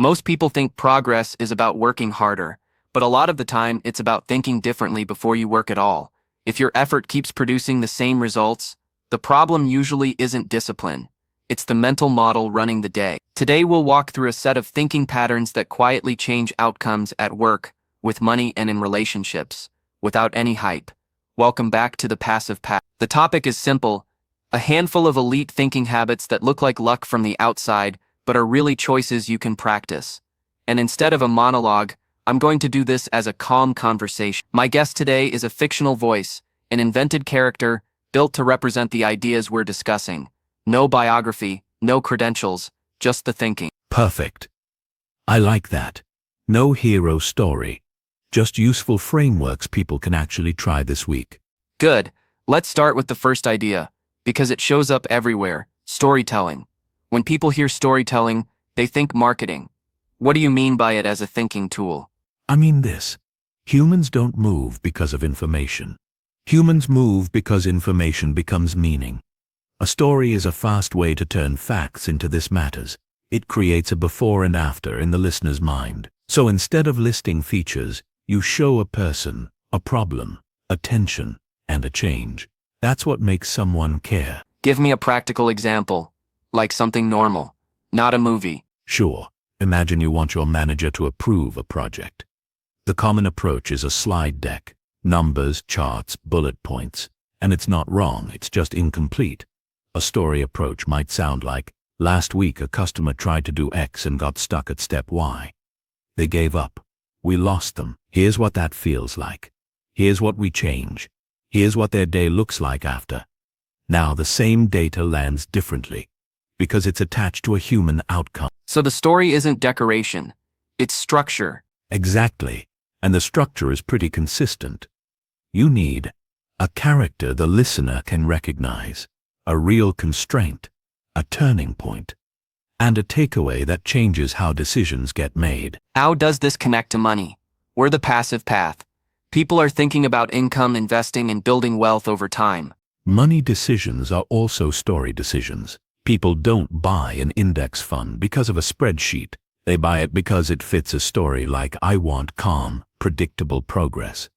Most people think progress is about working harder, but a lot of the time it's about thinking differently before you work at all. If your effort keeps producing the same results, the problem usually isn't discipline. It's the mental model running the day. Today we'll walk through a set of thinking patterns that quietly change outcomes at work, with money and in relationships, without any hype. Welcome back to the Passive Path. The topic is simple: a handful of elite thinking habits that look like luck from the outside, but are really choices you can practice. And instead of a monologue, I'm going to do this as a calm conversation. My guest today is a fictional voice, an invented character, built to represent the ideas we're discussing. No biography, no credentials, just the thinking. Perfect. I like that. No hero story. Just useful frameworks people can actually try this week. Good. Let's start with the first idea, because it shows up everywhere: storytelling. When people hear storytelling, they think marketing. What do you mean by it as a thinking tool? I mean this. Humans don't move because of information. Humans move because information becomes meaning. A story is a fast way to turn facts into this matters. It creates a before and after in the listener's mind. So instead of listing features, you show a person, a problem, a tension, and a change. That's what makes someone care. Give me a practical example, like something normal, not a movie. Sure. Imagine you want your manager to approve a project. The common approach is a slide deck, numbers, charts, bullet points, and it's not wrong, it's just incomplete. A story approach might sound like, last week a customer tried to do X and got stuck at step Y. They gave up. We lost them. Here's what that feels like. Here's what we change. Here's what their day looks like after. Now the same data lands differently, because it's attached to a human outcome. So the story isn't decoration, it's structure. Exactly. And the structure is pretty consistent. You need a character the listener can recognize, a real constraint, a turning point, and a takeaway that changes how decisions get made. How does this connect to money? We're the passive path. People are thinking about income, investing, and building wealth over time. Money decisions are also story decisions. People don't buy an index fund because of a spreadsheet. They buy it because it fits a story like, I want calm, predictable progress.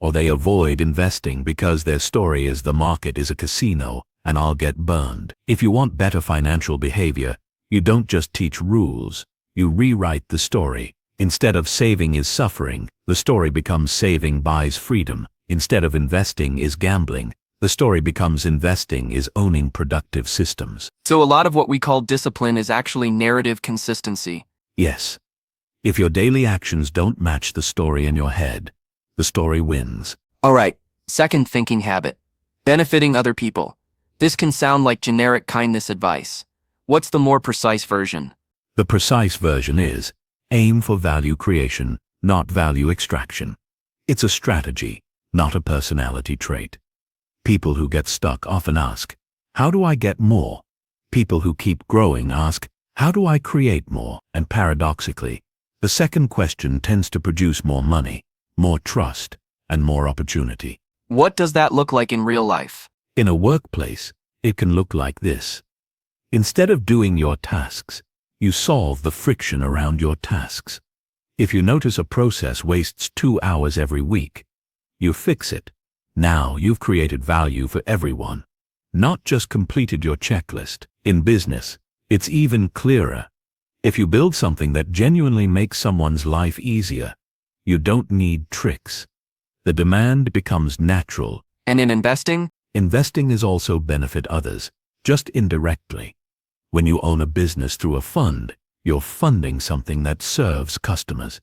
Or they avoid investing because their story is, the market is a casino and I'll get burned. If you want better financial behavior, you don't just teach rules, you rewrite the story. Instead of saving is suffering, the story becomes saving buys freedom. Instead of investing is gambling, the story becomes investing is owning productive systems. So a lot of what we call discipline is actually narrative consistency. Yes. If your daily actions don't match the story in your head, the story wins. All right, second thinking habit: benefiting other people. This can sound like generic kindness advice. What's the more precise version? The precise version is, aim for value creation, not value extraction. It's a strategy, not a personality trait. People who get stuck often ask, how do I get more? People who keep growing ask, how do I create more? And paradoxically, the second question tends to produce more money, more trust, and more opportunity. What does that look like in real life? In a workplace, it can look like this. Instead of doing your tasks, you solve the friction around your tasks. If you notice a process wastes 2 hours every week, you fix it. Now you've created value for everyone, not just completed your checklist. In business, it's even clearer. If you build something that genuinely makes someone's life easier, you don't need tricks. The demand becomes natural. And in investing? Investing is also benefit others, just indirectly. When you own a business through a fund, you're funding something that serves customers.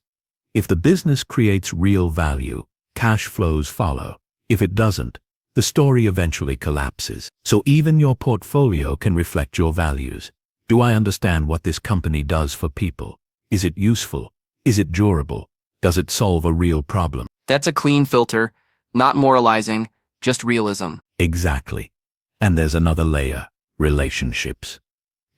If the business creates real value, cash flows follow. If it doesn't, the story eventually collapses. So even your portfolio can reflect your values. Do I understand what this company does for people? Is it useful? Is it durable? Does it solve a real problem? That's a clean filter, not moralizing, just realism. Exactly. And there's another layer: relationships.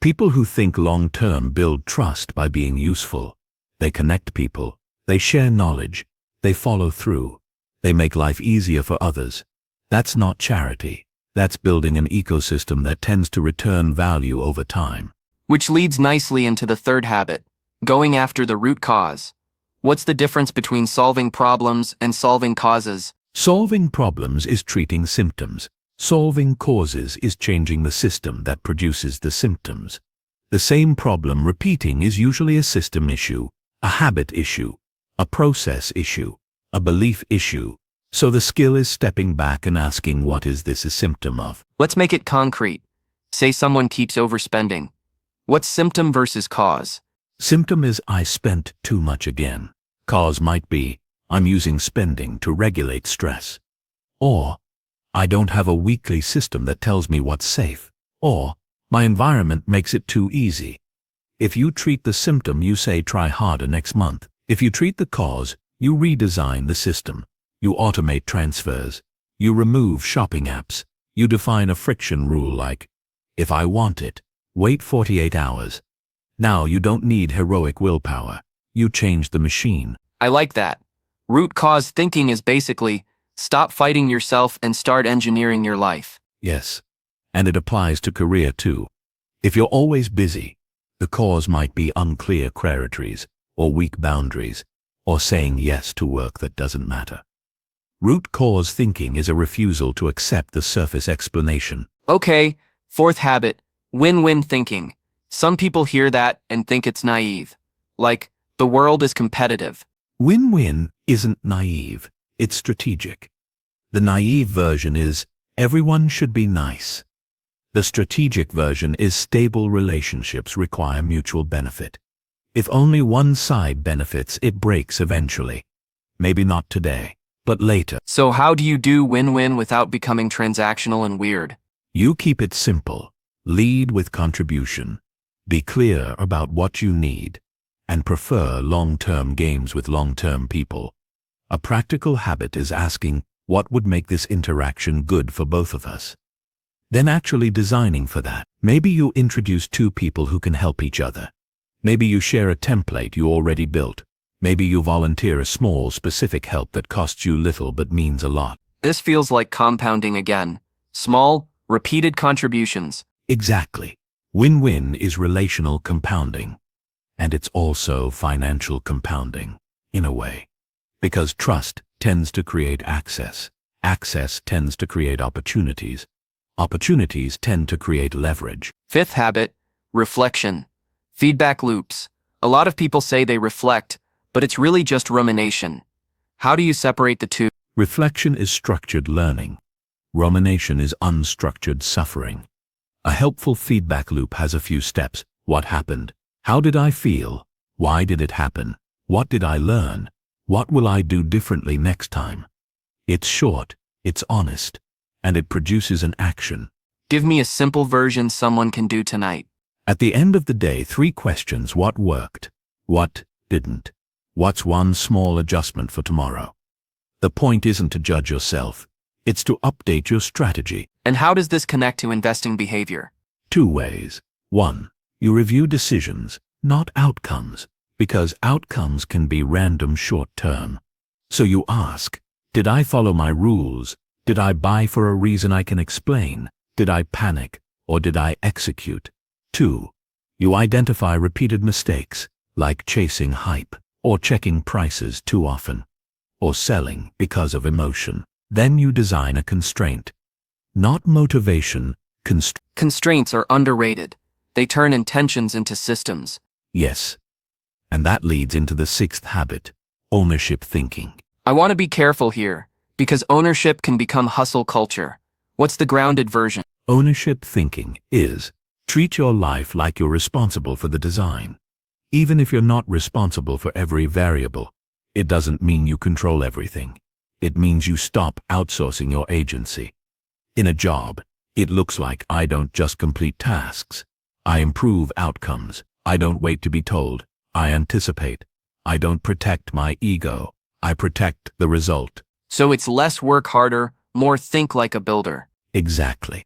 People who think long-term build trust by being useful. They connect people. They share knowledge. They follow through. They make life easier for others. That's not charity. That's building an ecosystem that tends to return value over time. Which leads nicely into the third habit: Going after the root cause. What's the difference between solving problems and solving causes? Solving problems is treating symptoms. Solving causes is changing the system that produces the symptoms. The same problem repeating is usually a system issue, a habit issue, a process issue, a belief issue. So the skill is stepping back and asking, what is this a symptom of? Let's make it concrete. Say someone keeps overspending. What's symptom versus cause? Symptom is I spent too much again. Cause might be I'm using spending to regulate stress. Or I don't have a weekly system that tells me what's safe. Or my environment makes it too easy. If you treat the symptom, you say try harder next month. If you treat the cause, you redesign the system. You automate transfers. You remove shopping apps. You define a friction rule like, if I want it, wait 48 hours. Now you don't need heroic willpower. You change the machine. I like that. Root cause thinking is basically, stop fighting yourself and start engineering your life. Yes. And it applies to career too. If you're always busy, the cause might be unclear priorities, or weak boundaries, or saying yes to work that doesn't matter. Root cause thinking is a refusal to accept the surface explanation. Okay, fourth habit, win-win thinking. Some people hear that and think it's naive. Like, the world is competitive. Win-win isn't naive, it's strategic. The naive version is, everyone should be nice. The strategic version is stable relationships require mutual benefit. If only one side benefits, it breaks eventually. Maybe not today, but later. So how do you do win-win without becoming transactional and weird? You keep it simple. Lead with contribution. Be clear about what you need, and prefer long-term games with long-term people. A practical habit is asking, what would make this interaction good for both of us? Then actually designing for that. Maybe you introduce two people who can help each other. Maybe you share a template you already built. Maybe you volunteer a small, specific help that costs you little but means a lot. This feels like compounding again. Small, repeated contributions. Exactly. Win-win is relational compounding. And it's also financial compounding, in a way. Because trust tends to create access. Access tends to create opportunities. Opportunities tend to create leverage. Fifth habit, reflection. Feedback loops. A lot of people say they reflect, but it's really just rumination. How do you separate the two? Reflection is structured learning. Rumination is unstructured suffering. A helpful feedback loop has a few steps. What happened? How did I feel? Why did it happen? What did I learn? What will I do differently next time? It's short, it's honest, and it produces an action. Give me a simple version someone can do tonight. At the end of the day, 3 questions: what worked? What didn't? What's one small adjustment for tomorrow? The point isn't to judge yourself. It's to update your strategy. And how does this connect to investing behavior? 2 ways. 1. You review decisions, not outcomes, because outcomes can be random short-term. So you ask, did I follow my rules? Did I buy for a reason I can explain? Did I panic, or did I execute? 2. You identify repeated mistakes, like chasing hype, or checking prices too often, or selling because of emotion. Then you design a constraint. Not motivation, Constraints are underrated. They turn intentions into systems. Yes. And that leads into the 6th habit, ownership thinking. I want to be careful here, because ownership can become hustle culture. What's the grounded version? Ownership thinking is, treat your life like you're responsible for the design. Even if you're not responsible for every variable, it doesn't mean you control everything. It means you stop outsourcing your agency. In a job, it looks like I don't just complete tasks. I improve outcomes. I don't wait to be told. I anticipate. I don't protect my ego. I protect the result. So it's less work harder, more think like a builder. Exactly.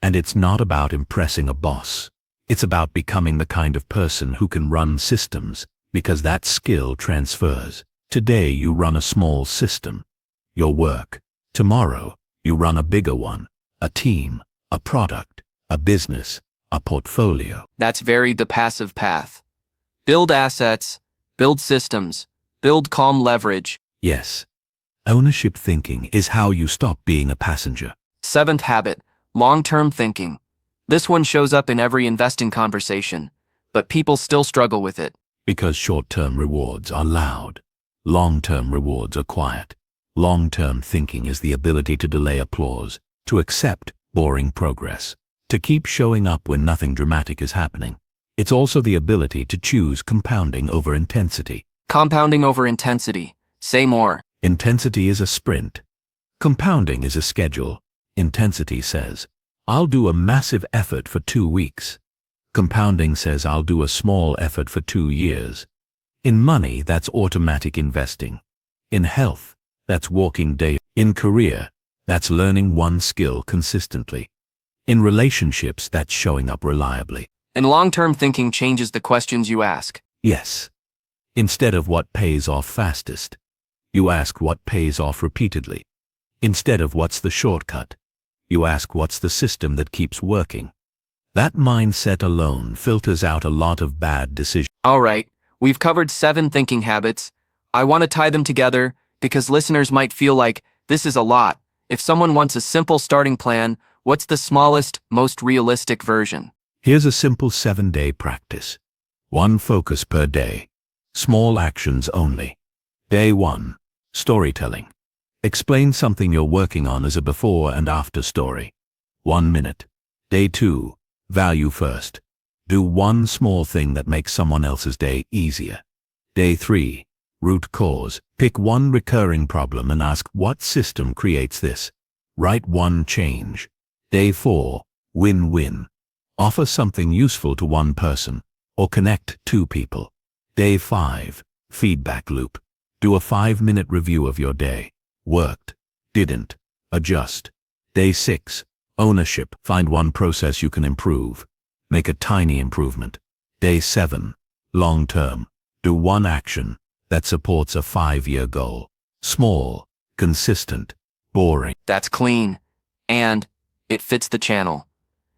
And it's not about impressing a boss. It's about becoming the kind of person who can run systems, because that skill transfers. Today you run a small system, your work. Tomorrow you run a bigger one, a team, a product, a business, a portfolio. That's very the passive path. Build assets, build systems, build calm leverage. Yes. Ownership thinking is how you stop being a passenger. 7th habit, long-term thinking. This one shows up in every investing conversation, but people still struggle with it. Because short-term rewards are loud. Long-term rewards are quiet. Long-term thinking is the ability to delay applause, to accept boring progress, to keep showing up when nothing dramatic is happening. It's also the ability to choose compounding over intensity. Compounding over intensity. Say more. Intensity is a sprint. Compounding is a schedule. Intensity says, I'll do a massive effort for 2 weeks. Compounding says I'll do a small effort for 2 years. In money, that's automatic investing. In health, that's walking daily. In career, that's learning one skill consistently. In relationships, that's showing up reliably. And long-term thinking changes the questions you ask. Yes. Instead of what pays off fastest, you ask what pays off repeatedly. Instead of what's the shortcut, you ask what's the system that keeps working. That mindset alone filters out a lot of bad decisions. All right, we've covered 7 thinking habits. I want to tie them together because listeners might feel like this is a lot. If someone wants a simple starting plan, what's the smallest, most realistic version? Here's a simple 7-day practice. 1 focus per day. Small actions only. Day 1. Storytelling. Explain something you're working on as a before and after story. 1 minute. Day 2. Value first. Do one small thing that makes someone else's day easier. Day 3. Root cause. Pick one recurring problem and ask what system creates this. Write one change. Day 4. Win-win. Offer something useful to one person, or connect 2 people. Day 5. Feedback loop. Do a 5-minute review of your day. Worked. Didn't. Adjust. Day 6. Ownership. Find one process you can improve. Make a tiny improvement. Day 7. Long-term. Do one action that supports a 5-year goal. Small, consistent, boring. That's clean. And it fits the channel.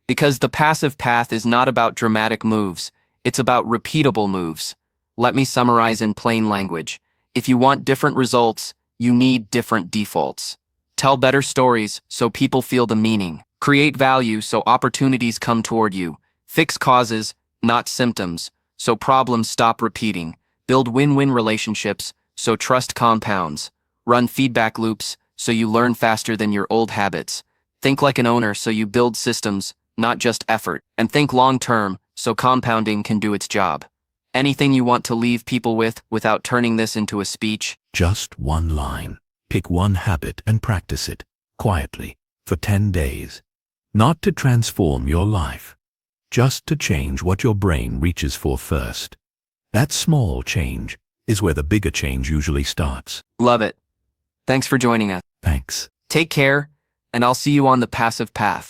Because the passive path is not about dramatic moves, it's about repeatable moves. Let me summarize in plain language. If you want different results, you need different defaults. Tell better stories so people feel the meaning. Create value so opportunities come toward you. Fix causes, not symptoms, so problems stop repeating. Build win-win relationships so trust compounds. Run feedback loops so you learn faster than your old habits. Think like an owner so you build systems, not just effort. And think long-term so compounding can do its job. Anything you want to leave people with without turning this into a speech? Just 1 line. Pick 1 habit and practice it, quietly, for 10 days. Not to transform your life, just to change what your brain reaches for first. That small change is where the bigger change usually starts. Love it. Thanks for joining us. Thanks. Take care, and I'll see you on the passive path.